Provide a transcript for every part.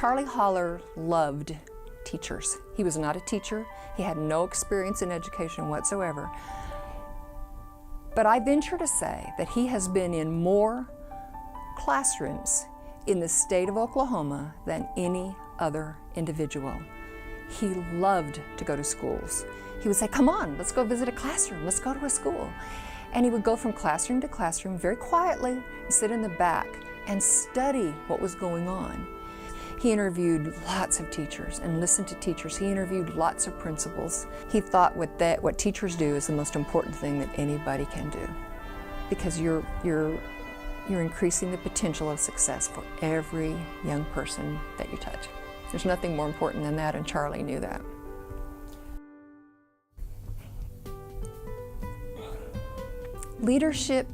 Charlie Hollar loved teachers. He was not a teacher. He had no experience in education whatsoever. But I venture to say that he has been in more classrooms in the state of Oklahoma than any other individual. He loved to go to schools. He would say, "Come on, let's go visit a classroom, let's go to a school." And he would go from classroom to classroom very quietly and sit in the back and study what was going on. He interviewed lots of teachers and listened to teachers. He interviewed lots of principals. He thought what teachers do is the most important thing that anybody can do, because you're increasing the potential of success for every young person that you touch. There's nothing more important than that, and Charlie knew that. Leadership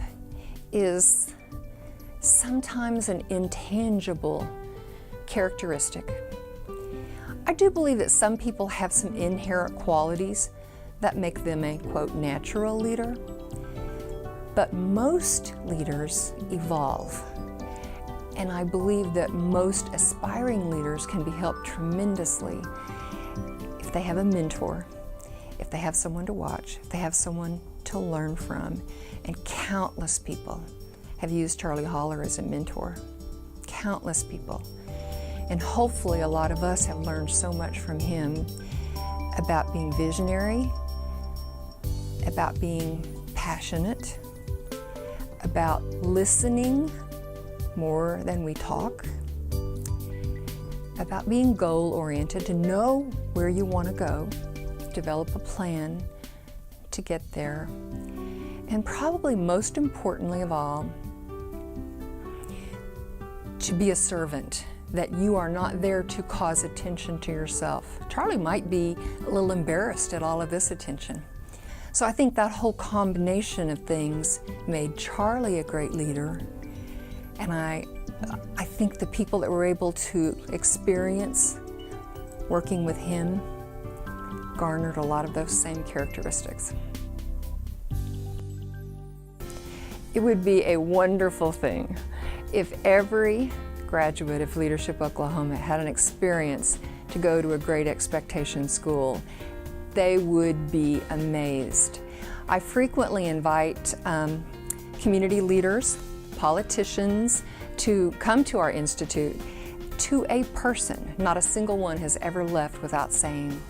is sometimes an intangible characteristic. I do believe that some people have some inherent qualities that make them a, quote, natural leader, but most leaders evolve. And I believe that most aspiring leaders can be helped tremendously if they have a mentor, if they have someone to watch, if they have someone to learn from. And countless people have used Charlie Hollar as a mentor. Countless people. And hopefully a lot of us have learned so much from him about being visionary, about being passionate, about listening more than we talk, about being goal-oriented, to know where you want to go, develop a plan to get there, and probably most importantly of all, to be a servant, that you are not there to cause attention to yourself. Charlie might be a little embarrassed at all of this attention. So I think that whole combination of things made Charlie a great leader, and I think the people that were able to experience working with him garnered a lot of those same characteristics. It would be a wonderful thing if every graduate of Leadership Oklahoma had an experience to go to a Great Expectations school. They would be amazed. I frequently invite community leaders, politicians, to come to our institute. To a person, not a single one has ever left without saying,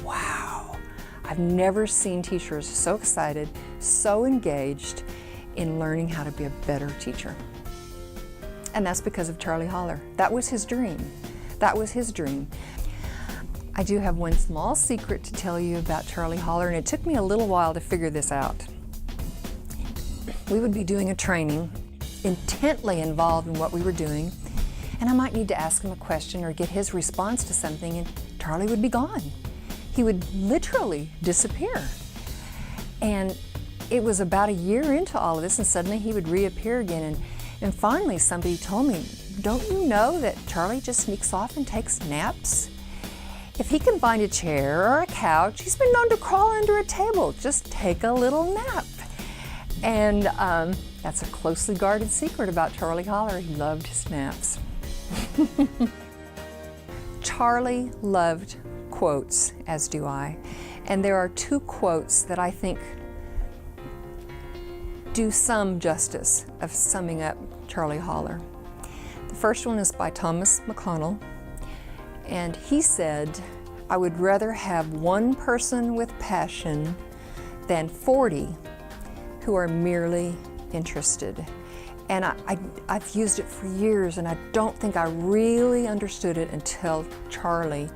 "Wow, I've never seen teachers so excited, so engaged in learning how to be a better teacher." And that's because of Charlie Hollar. That was his dream. That was his dream. I do have one small secret to tell you about Charlie Hollar, and it took me a little while to figure this out. We would be doing a training, intently involved in what we were doing, and I might need to ask him a question or get his response to something, and Charlie would be gone. He would literally disappear. And it was about a year into all of this, and suddenly he would reappear again. And finally somebody told me, "Don't you know that Charlie just sneaks off and takes naps? If he can find a chair or a couch, he's been known to crawl under a table, just take a little nap." And that's a closely guarded secret about Charlie Hollar. He loved his naps. Charlie loved quotes, as do I. And there are two quotes that I think do some justice of summing up Charlie Hollar. The first one is by Thomas McConnell, and he said, "I would rather have one person with passion than 40 who are merely interested." And I've used it for years, and I don't think I really understood it until Charlie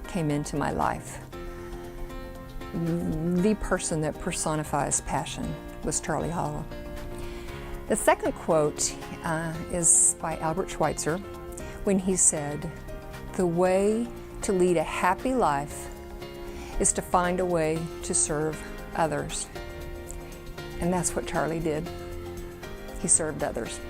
came into my life. The person that personifies passion was Charlie Hollar. The second quote is by Albert Schweitzer, when he said, "The way to lead a happy life is to find a way to serve others." And that's what Charlie did. He served others.